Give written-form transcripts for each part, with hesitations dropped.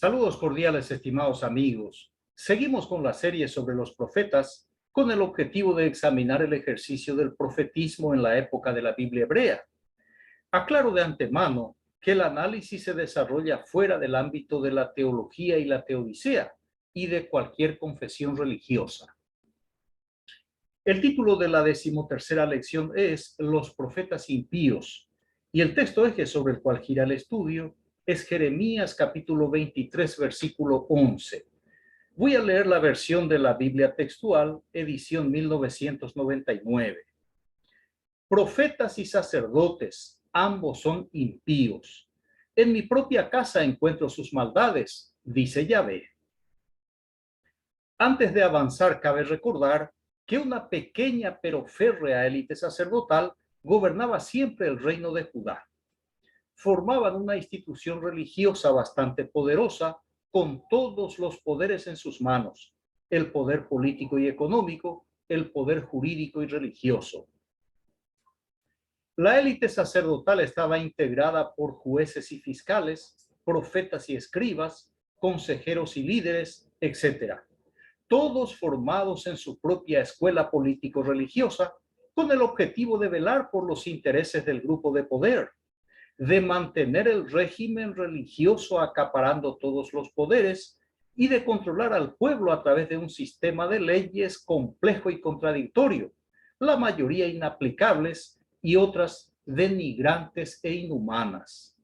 Saludos cordiales, estimados amigos. Seguimos con la serie sobre los profetas con el objetivo de examinar el ejercicio del profetismo en la época de la Biblia hebrea. Aclaro de antemano que el análisis se desarrolla fuera del ámbito de la teología y la teodicea y de cualquier confesión religiosa. El título de la 13ª lección es Los profetas impíos, y el texto eje sobre el cual gira el estudio es Jeremías capítulo 23, versículo 11. Voy a leer la versión de la Biblia textual, edición 1999. Profetas y sacerdotes, ambos son impíos. En mi propia casa encuentro sus maldades, dice Yahvé. Antes de avanzar, cabe recordar que una pequeña pero férrea élite sacerdotal gobernaba siempre el reino de Judá. Formaban una institución religiosa bastante poderosa, con todos los poderes en sus manos: el poder político y económico, el poder jurídico y religioso. La élite sacerdotal estaba integrada por jueces y fiscales, profetas y escribas, consejeros y líderes, etc., todos formados en su propia escuela político-religiosa, con el objetivo de velar por los intereses del grupo de poder, de mantener el régimen religioso acaparando todos los poderes y de controlar al pueblo a través de un sistema de leyes complejo y contradictorio, la mayoría inaplicables y otras denigrantes e inhumanas.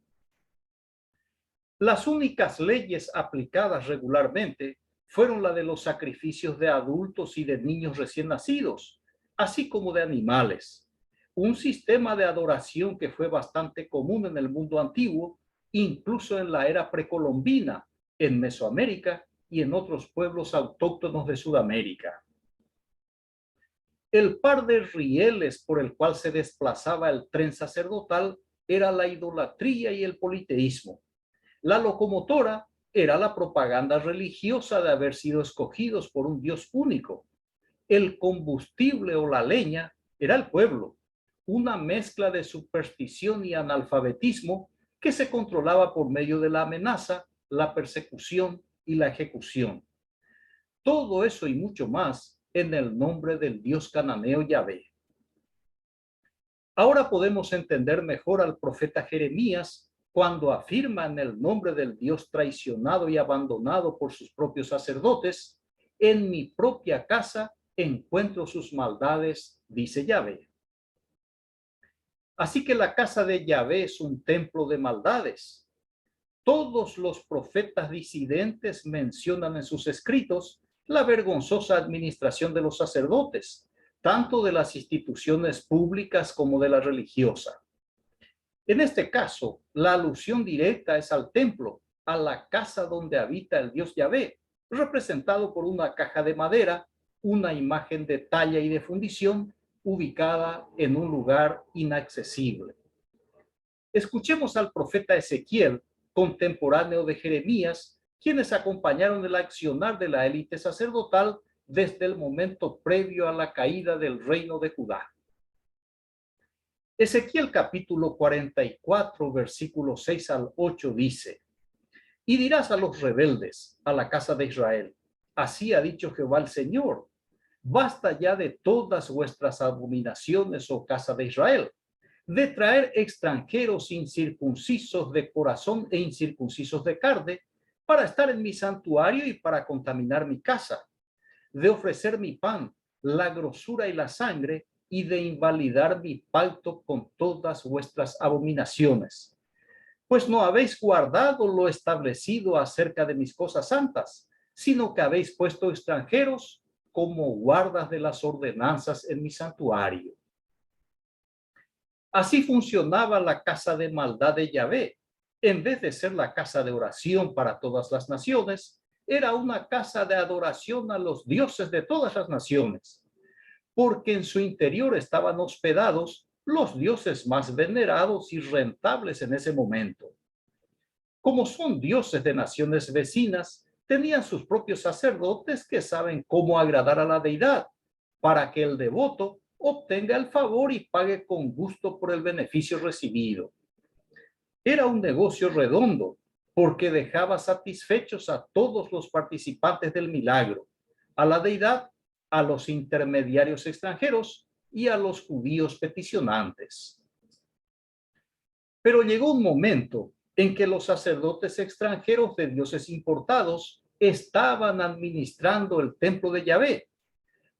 Las únicas leyes aplicadas regularmente fueron la de los sacrificios de adultos y de niños recién nacidos, así como de animales. Un sistema de adoración que fue bastante común en el mundo antiguo, incluso en la era precolombina, en Mesoamérica y en otros pueblos autóctonos de Sudamérica. El par de rieles por el cual se desplazaba el tren sacerdotal era la idolatría y el politeísmo. La locomotora era la propaganda religiosa de haber sido escogidos por un Dios único. El combustible o la leña era el pueblo, una mezcla de superstición y analfabetismo que se controlaba por medio de la amenaza, la persecución y la ejecución. Todo eso y mucho más en el nombre del Dios cananeo Yahvé. Ahora podemos entender mejor al profeta Jeremías cuando afirma en el nombre del Dios traicionado y abandonado por sus propios sacerdotes: en mi propia casa encuentro sus maldades, dice Yahvé. Así que la casa de Yahvé es un templo de maldades. Todos los profetas disidentes mencionan en sus escritos la vergonzosa administración de los sacerdotes, tanto de las instituciones públicas como de la religiosa. En este caso, la alusión directa es al templo, a la casa donde habita el Dios Yahvé, representado por una caja de madera, una imagen de talla y de fundición, ubicada en un lugar inaccesible. Escuchemos al profeta Ezequiel, contemporáneo de Jeremías, quienes acompañaron el accionar de la élite sacerdotal desde el momento previo a la caída del reino de Judá. Ezequiel capítulo 44, versículos 6 al 8 dice: y dirás a los rebeldes, a la casa de Israel: así ha dicho Jehová el Señor, basta ya de todas vuestras abominaciones, oh casa de Israel, de traer extranjeros incircuncisos de corazón e incircuncisos de carne, para estar en mi santuario y para contaminar mi casa, de ofrecer mi pan, la grosura y la sangre, y de invalidar mi pacto con todas vuestras abominaciones. Pues no habéis guardado lo establecido acerca de mis cosas santas, sino que habéis puesto extranjeros como guardas de las ordenanzas en mi santuario. Así funcionaba la casa de maldad de Yahvé. En vez de ser la casa de oración para todas las naciones, era una casa de adoración a los dioses de todas las naciones, porque en su interior estaban hospedados los dioses más venerados y rentables en ese momento. Como son dioses de naciones vecinas, tenían sus propios sacerdotes que saben cómo agradar a la deidad, para que el devoto obtenga el favor y pague con gusto por el beneficio recibido. Era un negocio redondo, porque dejaba satisfechos a todos los participantes del milagro, a la deidad, a los intermediarios extranjeros y a los judíos peticionantes. Pero llegó un momento en que los sacerdotes extranjeros de dioses importados estaban administrando el templo de Yahvé.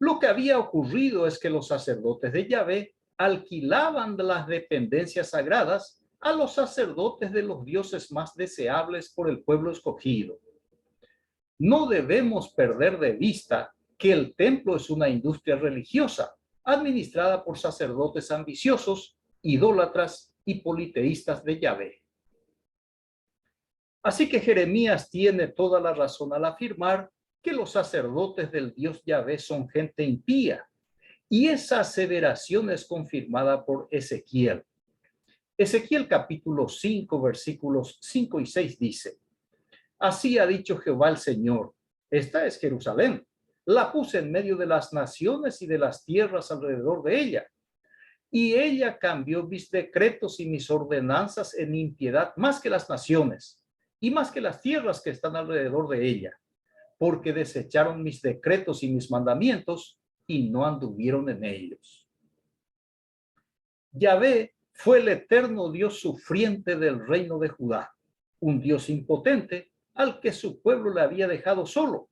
Lo que había ocurrido es que los sacerdotes de Yahvé alquilaban las dependencias sagradas a los sacerdotes de los dioses más deseables por el pueblo escogido. No debemos perder de vista que el templo es una industria religiosa administrada por sacerdotes ambiciosos, idólatras y politeístas de Yahvé. Así que Jeremías tiene toda la razón al afirmar que los sacerdotes del Dios Yahvé son gente impía, y esa aseveración es confirmada por Ezequiel. Ezequiel capítulo 5, versículos 5 y 6 dice: Así ha dicho Jehová el Señor, esta es Jerusalén, la puse en medio de las naciones y de las tierras alrededor de ella, y ella cambió mis decretos y mis ordenanzas en impiedad más que las naciones y más que las tierras que están alrededor de ella, porque desecharon mis decretos y mis mandamientos y no anduvieron en ellos. Yahvé fue el eterno Dios sufriente del reino de Judá, un Dios impotente al que su pueblo le había dejado solo,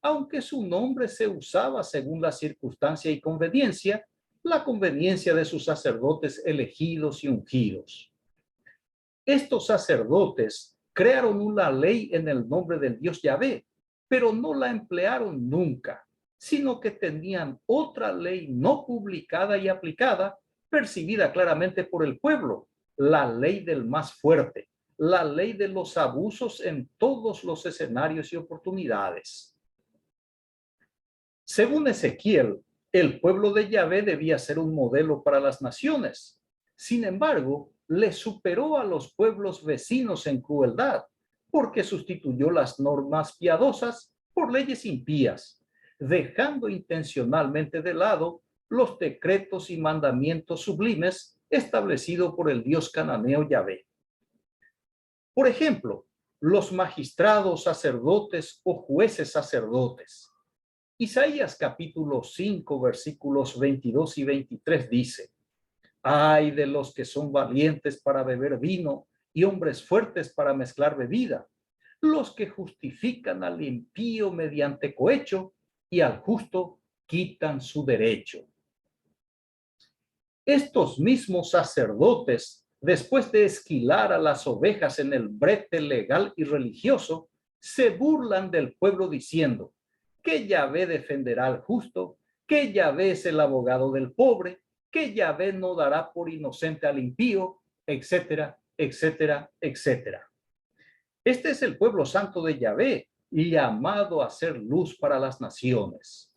aunque su nombre se usaba según la circunstancia y conveniencia, la conveniencia de sus sacerdotes elegidos y ungidos. Estos sacerdotes crearon una ley en el nombre del Dios Yahvé, pero no la emplearon nunca, sino que tenían otra ley no publicada y aplicada, percibida claramente por el pueblo, la ley del más fuerte, la ley de los abusos en todos los escenarios y oportunidades. Según Ezequiel, el pueblo de Yahvé debía ser un modelo para las naciones. Sin embargo, le superó a los pueblos vecinos en crueldad, porque sustituyó las normas piadosas por leyes impías, dejando intencionalmente de lado los decretos y mandamientos sublimes establecidos por el Dios cananeo Yahvé. Por ejemplo, los magistrados sacerdotes o jueces sacerdotes. Isaías capítulo 5, versículos 22 y 23 dice: Ay de los que son valientes para beber vino y hombres fuertes para mezclar bebida, los que justifican al impío mediante cohecho y al justo quitan su derecho. Estos mismos sacerdotes, después de esquilar a las ovejas en el brete legal y religioso, se burlan del pueblo diciendo que Yahvé defenderá al justo, que Yahvé es el abogado del pobre, que Yahvé no dará por inocente al impío, etcétera, etcétera, etcétera. Este es el pueblo santo de Yahvé, llamado a ser luz para las naciones.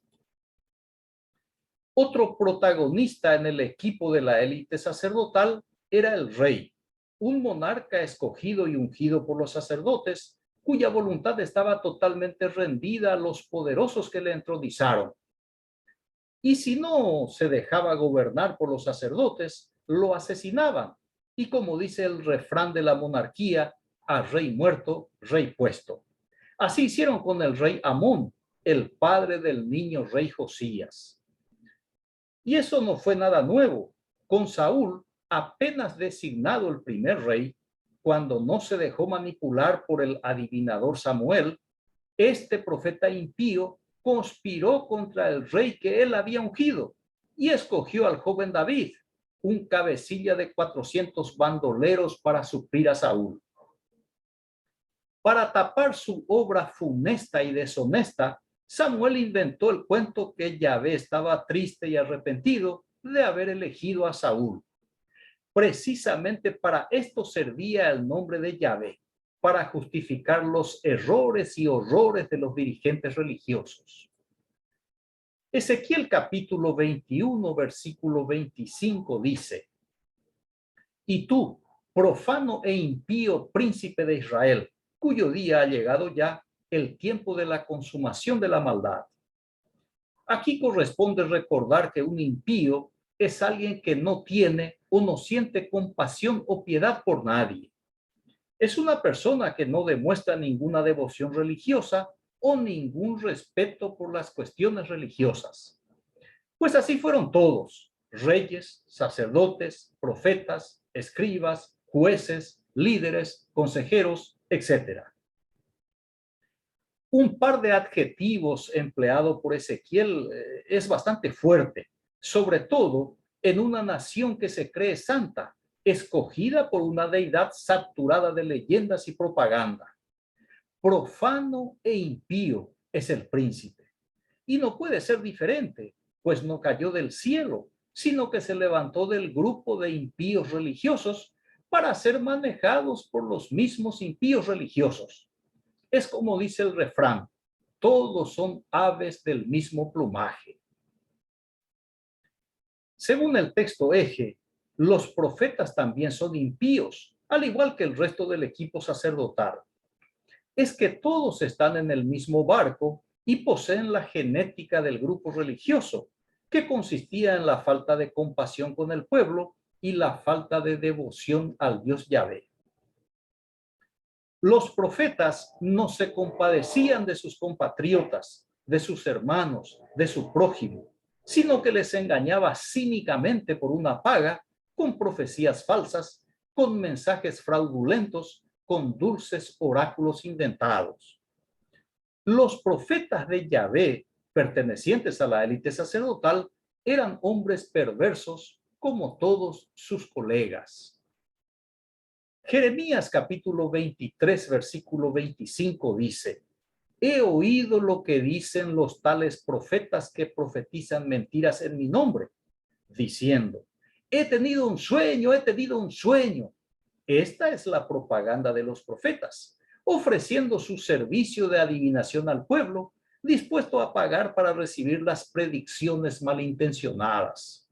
Otro protagonista en el equipo de la élite sacerdotal era el rey, un monarca escogido y ungido por los sacerdotes, cuya voluntad estaba totalmente rendida a los poderosos que le entronizaron. Y si no se dejaba gobernar por los sacerdotes, lo asesinaban. Y como dice el refrán de la monarquía, a rey muerto, rey puesto. Así hicieron con el rey Amón, el padre del niño rey Josías. Y eso no fue nada nuevo. Con Saúl, apenas designado el primer rey, cuando no se dejó manipular por el adivinador Samuel, este profeta impío conspiró contra el rey que él había ungido y escogió al joven David, un cabecilla de 400 bandoleros para suplir a Saúl. Para tapar su obra funesta y deshonesta, Samuel inventó el cuento que Yahvé estaba triste y arrepentido de haber elegido a Saúl. Precisamente para esto servía el nombre de Yahvé, para justificar los errores y horrores de los dirigentes religiosos. Ezequiel capítulo 21, versículo 25 dice: Y tú, profano e impío príncipe de Israel, cuyo día ha llegado ya el tiempo de la consumación de la maldad. Aquí corresponde recordar que un impío es alguien que no tiene o no siente compasión o piedad por nadie. es una persona que no demuestra ninguna devoción religiosa o ningún respeto por las cuestiones religiosas. Pues así fueron todos: reyes, sacerdotes, profetas, escribas, jueces, líderes, consejeros, etc. Un par de adjetivos empleado por Ezequiel es bastante fuerte, sobre todo en una nación que se cree santa, escogida por una deidad saturada de leyendas y propaganda. Profano e impío es el príncipe. Y no puede ser diferente, pues no cayó del cielo, sino que se levantó del grupo de impíos religiosos para ser manejados por los mismos impíos religiosos. Es como dice el refrán: todos son aves del mismo plumaje. Según el texto eje, los profetas también son impíos, al igual que el resto del equipo sacerdotal. Es que todos están en el mismo barco y poseen la genética del grupo religioso, que consistía en la falta de compasión con el pueblo y la falta de devoción al Dios Yahvé. Los profetas no se compadecían de sus compatriotas, de sus hermanos, de su prójimo, sino que les engañaba cínicamente por una paga, con profecías falsas, con mensajes fraudulentos, con dulces oráculos inventados. Los profetas de Yahvé, pertenecientes a la élite sacerdotal, eran hombres perversos como todos sus colegas. Jeremías capítulo 23, versículo 25 dice: he oído lo que dicen los tales profetas que profetizan mentiras en mi nombre, diciendo: he tenido un sueño, he tenido un sueño. Esta es la propaganda de los profetas, ofreciendo su servicio de adivinación al pueblo, dispuesto a pagar para recibir las predicciones malintencionadas.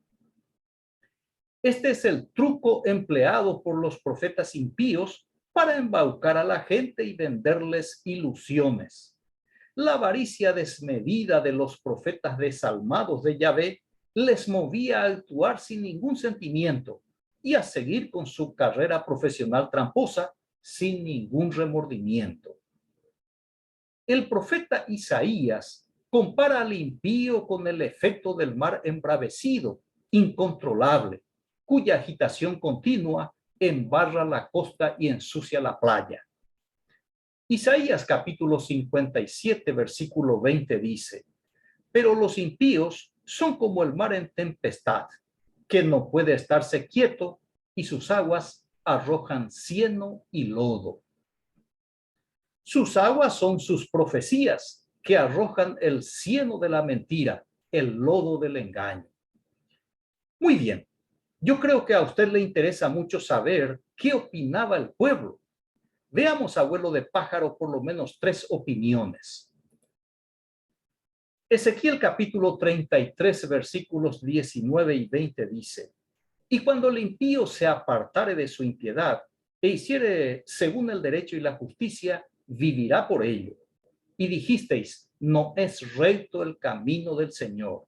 Este es el truco empleado por los profetas impíos para embaucar a la gente y venderles ilusiones. La avaricia desmedida de los profetas desalmados de Yahvé les movía a actuar sin ningún sentimiento y a seguir con su carrera profesional tramposa sin ningún remordimiento. El profeta Isaías compara al impío con el efecto del mar embravecido, incontrolable, cuya agitación continua embarra la costa y ensucia la playa. Isaías capítulo 57, versículo 20 dice: pero los impíos son como el mar en tempestad, que no puede estarse quieto, y sus aguas arrojan cieno y lodo. Sus aguas son sus profecías, que arrojan el cieno de la mentira, el lodo del engaño. Muy bien, yo creo que a usted le interesa mucho saber qué opinaba el pueblo. Veamos a vuelo de pájaro por lo menos 3 opiniones. Ezequiel capítulo 33, versículos 19 y 20 dice: y cuando el impío se apartare de su impiedad e hiciere según el derecho y la justicia, vivirá por ello. Y dijisteis: no es recto el camino del Señor.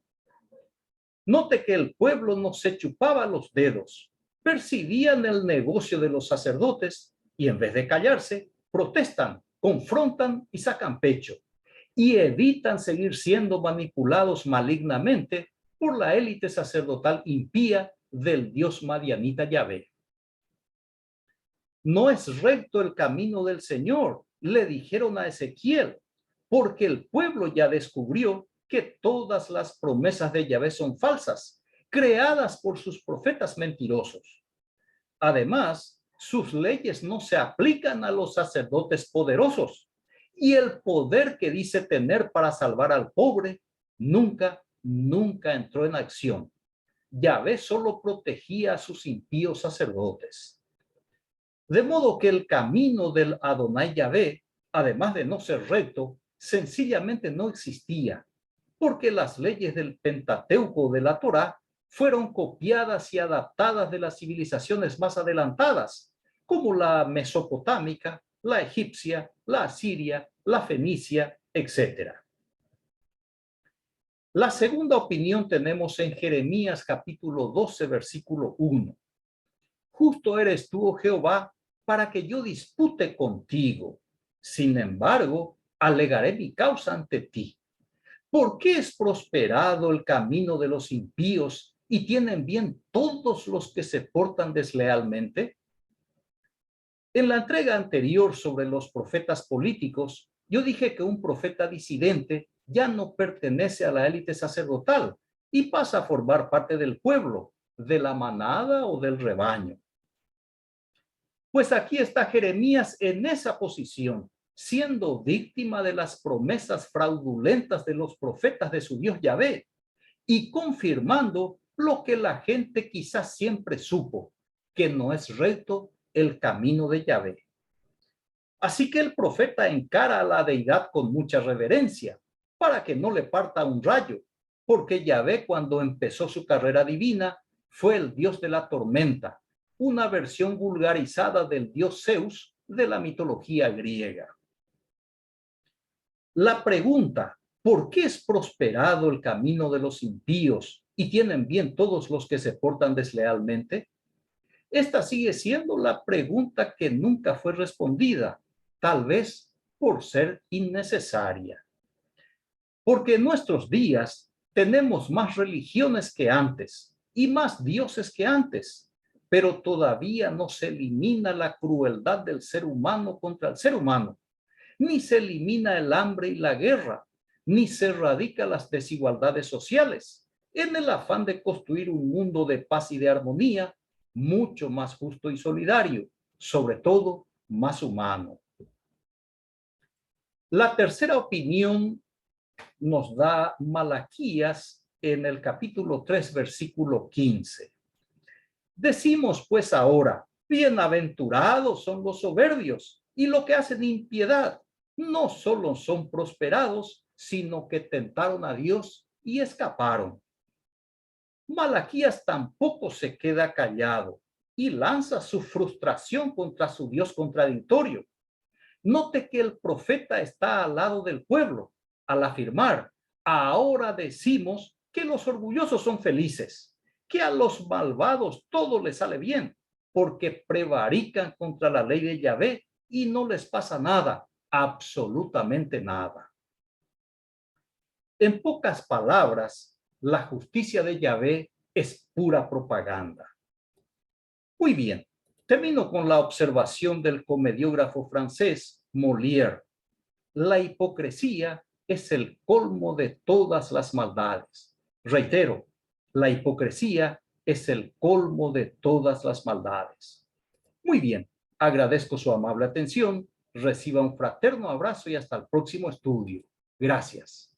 Note que el pueblo no se chupaba los dedos, percibían el negocio de los sacerdotes y en vez de callarse, protestan, confrontan y sacan pecho, y evitan seguir siendo manipulados malignamente por la élite sacerdotal impía del dios madianita Yahvé. No es recto el camino del Señor, le dijeron a Ezequiel, porque el pueblo ya descubrió que todas las promesas de Yahvé son falsas, creadas por sus profetas mentirosos. Además, sus leyes no se aplican a los sacerdotes poderosos, y el poder que dice tener para salvar al pobre nunca entró en acción. Yahvé solo protegía a sus impíos sacerdotes. De modo que el camino del Adonai Yahvé, además de no ser recto, sencillamente no existía, porque las leyes del Pentateuco de la Torá fueron copiadas y adaptadas de las civilizaciones más adelantadas, como la mesopotámica, la egipcia, la asiria, la fenicia, etc. La segunda opinión tenemos en Jeremías capítulo 12, versículo 1. Justo eres tú, oh Jehová, para que yo dispute contigo. Sin embargo, alegaré mi causa ante ti. ¿Por qué es prosperado el camino de los impíos y tienen bien todos los que se portan deslealmente? En la entrega anterior sobre los profetas políticos, yo dije que un profeta disidente ya no pertenece a la élite sacerdotal y pasa a formar parte del pueblo, de la manada o del rebaño. Pues aquí está Jeremías en esa posición, siendo víctima de las promesas fraudulentas de los profetas de su Dios Yahvé y confirmando lo que la gente quizás siempre supo, que no es recto el camino de Yahvé. Así que el profeta encara a la deidad con mucha reverencia para que no le parta un rayo, porque Yahvé, cuando empezó su carrera divina, fue el dios de la tormenta, una versión vulgarizada del dios Zeus de la mitología griega. La pregunta, ¿por qué es prosperado el camino de los impíos y tienen bien todos los que se portan deslealmente? Esta sigue siendo la pregunta que nunca fue respondida, tal vez por ser innecesaria. Porque en nuestros días tenemos más religiones que antes y más dioses que antes, pero todavía no se elimina la crueldad del ser humano contra el ser humano, ni se elimina el hambre y la guerra, ni se erradica las desigualdades sociales, en el afán de construir un mundo de paz y de armonía mucho más justo y solidario, sobre todo más humano. La tercera opinión nos da Malaquías en el capítulo 3, versículo 15. Decimos pues ahora, bienaventurados son los soberbios y los que hacen impiedad, no solo son prosperados, sino que tentaron a Dios y escaparon. Malaquías tampoco se queda callado y lanza su frustración contra su Dios contradictorio. Note que el profeta está al lado del pueblo al afirmar, ahora decimos que los orgullosos son felices, que a los malvados todo les sale bien, porque prevarican contra la ley de Yahvé y no les pasa nada, absolutamente nada. En pocas palabras, la justicia de Yahvé es pura propaganda. Muy bien, termino con la observación del comediógrafo francés Molière. La hipocresía es el colmo de todas las maldades. Reitero, la hipocresía es el colmo de todas las maldades. Muy bien, agradezco su amable atención, reciba un fraterno abrazo y hasta el próximo estudio. Gracias.